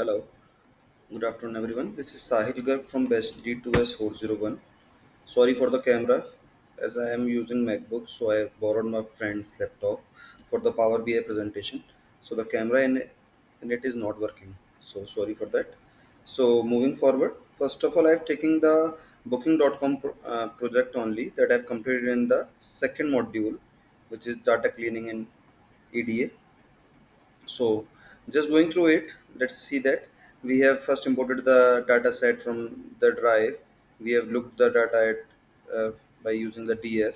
Hello, good afternoon everyone. This is Sahil Garg from Best D2S401. Sorry for the camera as I am using MacBook, so I have borrowed my friend's laptop for the Power BI presentation. So the camera in it is not working. So sorry for that. So moving forward, first of all, I have taken the booking.com project only that I have completed in the second module, which is data cleaning and EDA. So just going through it, let's see that we have first imported the data set from the drive. We have looked the data at by using the df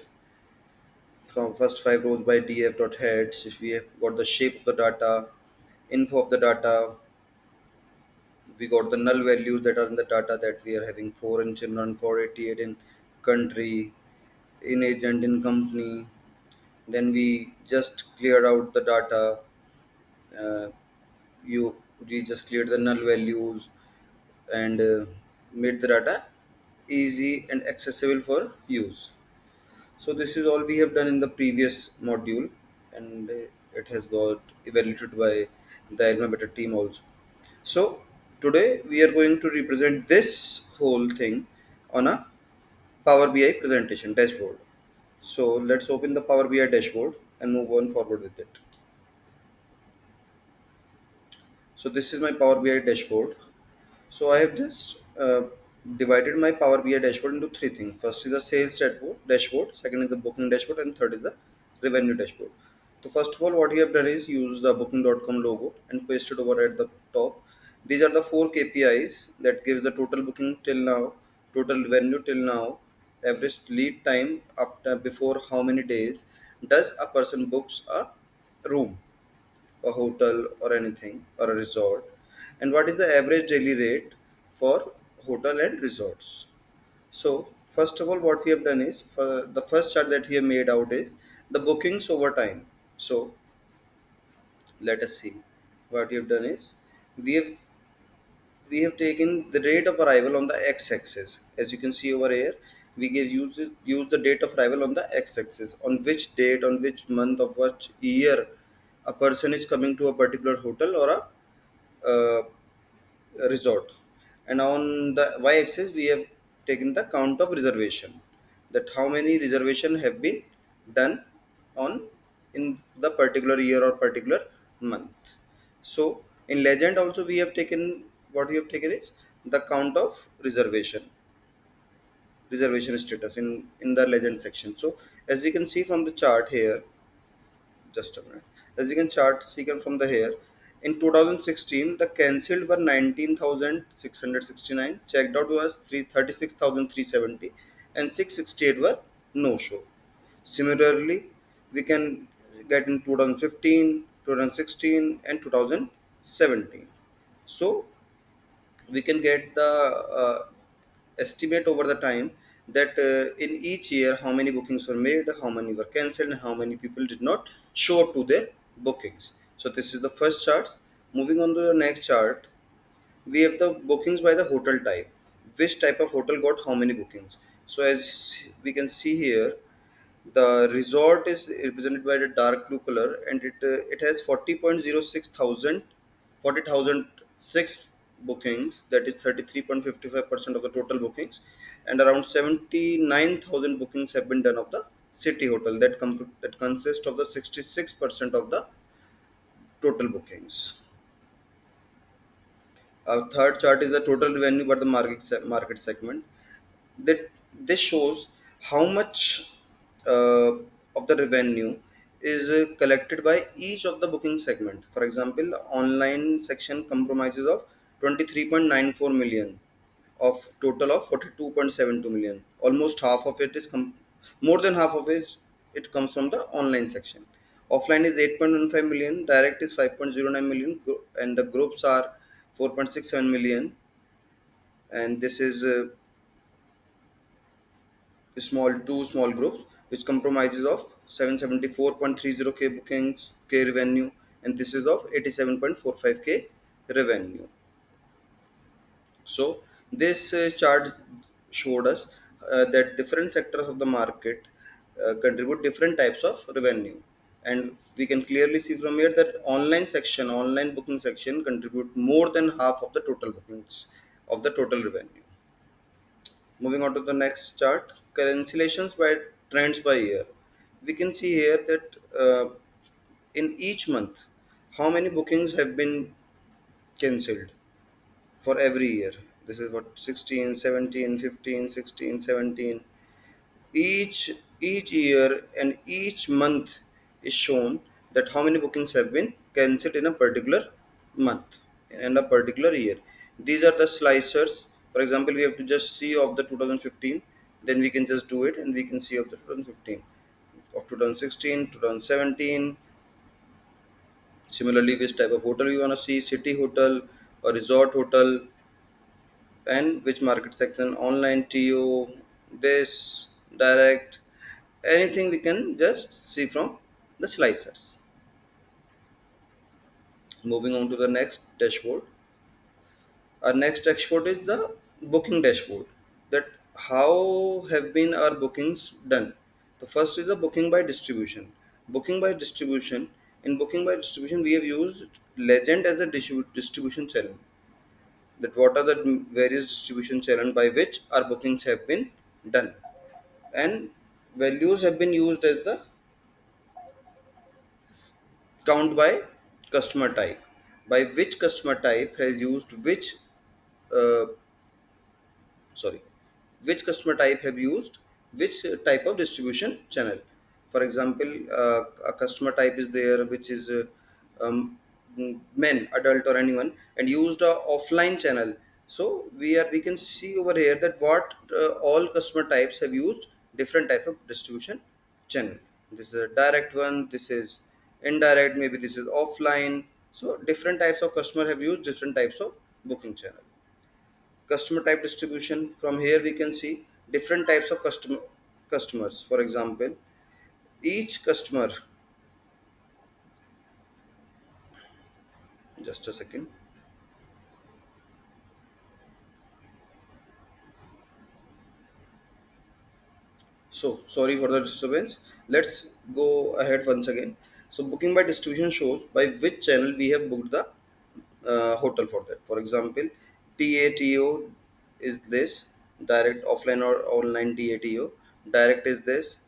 from first five rows by df.heads. If we have got the shape of the data, info of the data, we got the null values that are in the data that we are having, 4 in children, 488 in country, in agent, in company. Then we just cleared out the data. Uh, you we just cleared the null values and made the data easy and accessible for use. So this is all we have done in the previous module, and it has got evaluated by the Alma Beta team also. So today we are going to represent this whole thing on a Power BI presentation dashboard. So let's open the Power BI dashboard and move on forward with it. So this is my Power BI dashboard. So I have just divided my Power BI dashboard into three things. First is the sales dashboard, second is the booking dashboard, and third is the revenue dashboard. So first of all, what we have done is use the booking.com logo and paste it over at the top. These are the four KPIs that gives the total booking till now, total revenue till now, average lead time after before how many days does a person books a room, a hotel or anything or a resort, and what is the average daily rate for hotel and resorts. So first of all, what we have done is, for the first chart that we have made out is the bookings over time. So let us see what we have done is, we have we have taken the rate of arrival on the x-axis. As you can see over here, we give use the date of arrival on the x-axis, on which date, on which month of which year a person is coming to a particular hotel or uh, a resort. And on the y-axis we have taken the count of reservation, that how many reservation have been done on in the particular year or particular month. So in legend also we have taken, what we have taken is the count of reservation status in the legend section. So as we can see from the chart here, just a minute. As you can chart see from the here, in 2016 the cancelled were 19,669, checked out was 36,370, and 668 were no show. Similarly, we can get in 2015, 2016, and 2017. So we can get the estimate over the time that in each year how many bookings were made, how many were cancelled, and how many people did not show up to their bookings. So this is the first chart. Moving on to the next chart, we have the bookings by the hotel type. Which type of hotel got how many bookings? So as we can see here, the resort is represented by the dark blue color, and it has 40.06 thousand, 40,006 bookings, that is 33.55% of the total bookings, and around 79,000 bookings have been done of the city hotel, that consists of the 66% of the total bookings. Our third chart is the total revenue by the market segment. That this shows how much uh, of the revenue is collected by each of the booking segment. For example, the online section compromises of 23.94 million of total of 42.72 million. Almost half of it is more than half of it comes from the online section. Offline is 8.15 million, direct is 5.09 million, and the groups are 4.67 million. And this is two small groups which compromises of 774.30 k bookings k revenue, and this is of 87.45 k revenue. So this chart showed us that different sectors of the market contribute different types of revenue, And we can clearly see from here that online booking section contribute more than half of the total bookings of the total revenue. Moving on to the next chart, cancellations by trends by year. We can see here that in each month, how many bookings have been cancelled for every year. This is what 16, 17, 15, 16, 17. Each year and each month is shown that how many bookings have been cancelled in a particular month and a particular year. These are the slicers. For example, we have to just see of the 2015, then we can just do it and we can see of the 2015, of 2016, 2017. Similarly, which type of hotel you want to see, city hotel or resort hotel, and which market section, online, TO, this, direct, anything we can just see from the slicers. Moving on to the next dashboard. Our next dashboard is the booking dashboard, that how have been our bookings done. The first is the booking by distribution. Booking by distribution, in booking by distribution we have used legend as a distribution channel, that what are the various distribution channel by which our bookings have been done, and values have been used as the count by customer type, by which customer type has used which uh, sorry which customer type have used which type of distribution channel. For example, a customer type is there which is men, adult or anyone, and used a offline channel. So we can see over here that what all customer types have used different type of distribution channel. This is a direct one, this is indirect, maybe this is offline. So different types of customer have used different types of booking channel. Customer type distribution, from here we can see different types of customers. For example, each customer, just a second. So sorry for the disturbance. Let's go ahead once again. So booking by distribution shows by which channel we have booked the hotel for that. For example, TATO is this, direct, offline or online TATO. Direct is this,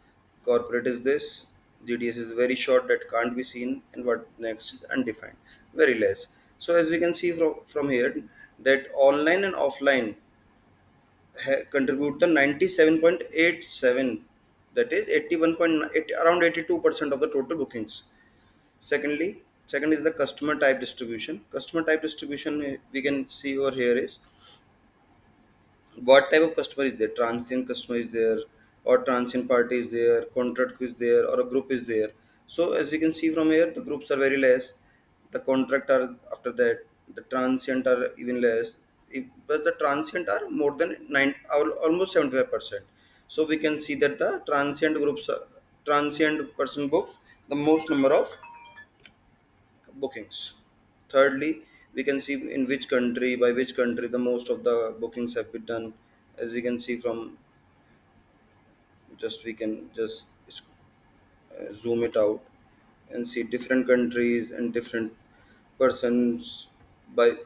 corporate is this, GDS is very short that can't be seen, and what next is undefined, very less. So as we can see from here that online and offline contribute the 97.87, that is 81.8, around 82% of the total bookings. Second is the customer type distribution. Customer type distribution, we can see over here is what type of customer is there. Transient customer is there, or transient party is there, contract is there, or a group is there. So as we can see from here, the groups are very less, the contract are after that, the transient are even less. But the transient are more than 9, almost 75%. So we can see that the transient groups transient person books the most number of bookings. Thirdly, we can see in which country, by which country the most of the bookings have been done. As we can see from, just we can just zoom it out and see different countries and different persons by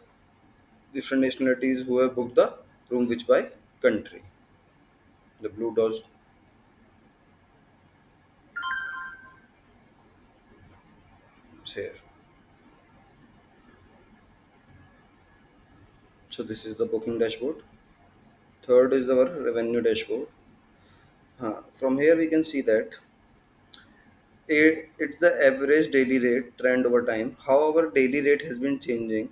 different nationalities who have booked the room which by country. The blue dots is here. So this is the booking dashboard. Third is our revenue dashboard. From here we can see that it's the average daily rate trend over time. However, daily rate has been changing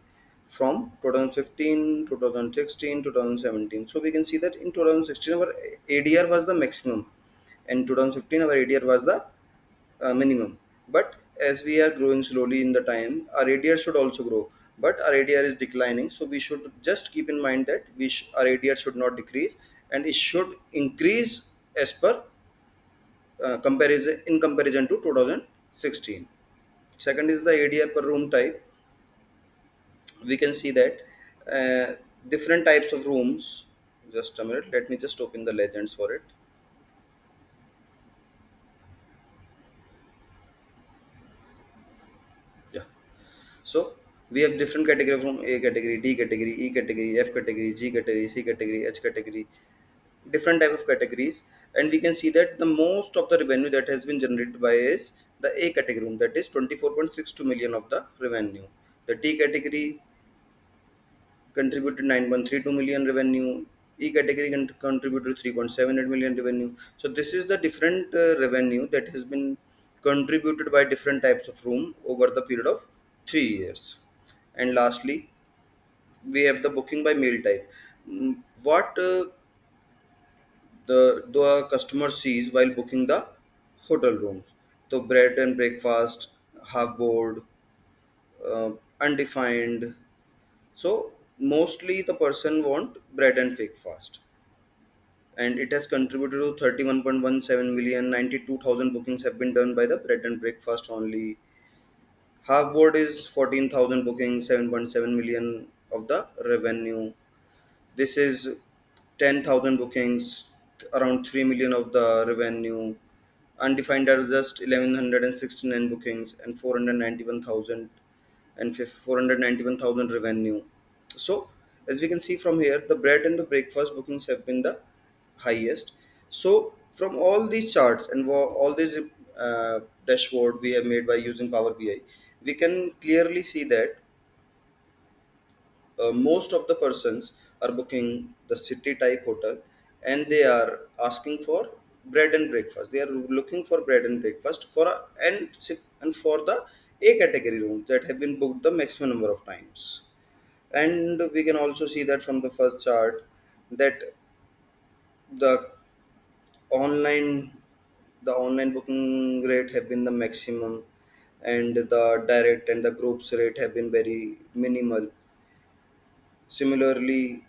from 2015, 2016, 2017. So we can see that in 2016 our ADR was the maximum, and 2015 our ADR was the minimum. But as we are growing slowly in the time, our ADR should also grow. But our ADR is declining, so we should just keep in mind that our ADR should not decrease, and it should increase as per comparison, in comparison to 2016. Second is the ADR per room type. We can see that different types of rooms. Just a minute, let me just open the legends for it. So we have different category from A category, D category, E category, F category, G category, C category, H category, different type of categories. And we can see that the most of the revenue that has been generated by is the A category room, that is 24.62 million of the revenue. The D category contributed 9.32 million revenue. E category contributed 3.78 million revenue. So this is the different revenue that has been contributed by different types of room over the period of 3 years. And lastly, we have the booking by meal type. What the customer sees while booking the hotel rooms. So bread and breakfast, half board, undefined. So mostly the person want bread and breakfast, and it has contributed to 31.17 million. 92,000 bookings have been done by the bread and breakfast only. Half board is 14,000 bookings, 7.7 million of the revenue. This is 10,000 bookings, around 3 million of the revenue. Undefined are just 1169 bookings and 491,000 and 491,000 revenue. So as we can see from here, the bread and the breakfast bookings have been the highest. So from all these charts and all these dashboard we have made by using Power BI, we can clearly see that most of the persons are booking the city type hotel, and they are asking for bread and breakfast. They are looking for bread and breakfast for and for the A category rooms that have been booked the maximum number of times. And we can also see that from the first chart that the online the online booking rate have been the maximum, and the direct and the groups rate have been very minimal. Similarly,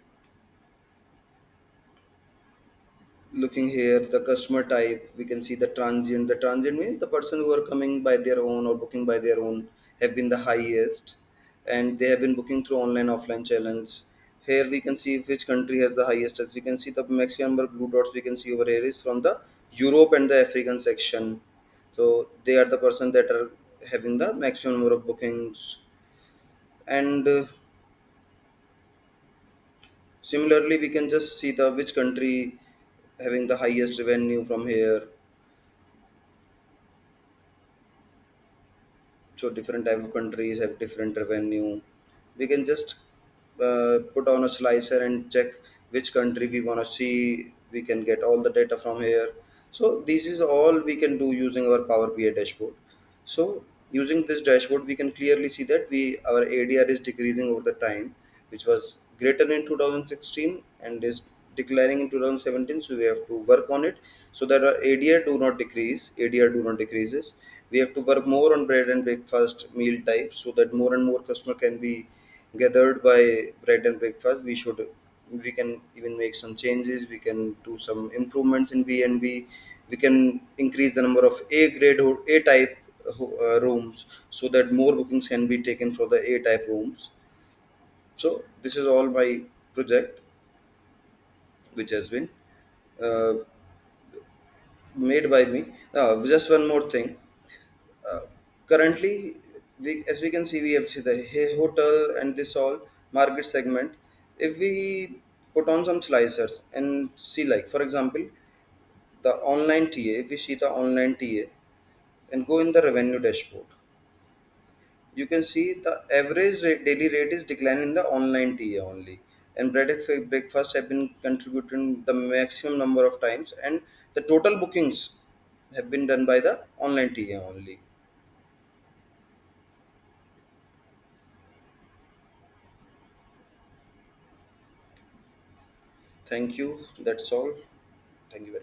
looking here the customer type, we can see the transient means the person who are coming by their own or booking by their own have been the highest, and they have been booking through online offline channels. Here we can see which country has the highest. As we can see, the maximum number of blue dots we can see over here is from the Europe and the African section. So they are the person that are having the maximum number of bookings. And similarly, we can just see the which country having the highest revenue from here. So different type of countries have different revenue. We can just put on a slicer and check which country we want to see. We can get all the data from here. So this is all we can do using our Power BI dashboard. So using this dashboard, we can clearly see that our ADR is decreasing over the time, which was greater in 2016 and is declining in 2017. So we have to work on it so that our ADR do not decrease. ADR do not decreases. We have to work more on bread and breakfast meal types so that more and more customer can be gathered by bread and breakfast. We can even make some changes. We can do some improvements in B&B. We can increase the number of A grade or A type rooms so that more bookings can be taken for the A type rooms. So this is all my project which has been uh, made by me. Just one more thing. Uh, Currently, as we can see, we have see the hotel and this all market segment. If we put on some slicers and see, like for example, the online TA, if we see the online TA and go in the revenue dashboard, you can see the average daily rate is declining in the online TA only, and bread and breakfast have been contributing the maximum number of times, and the total bookings have been done by the online TA only. Thank you. That's all. Thank you very much.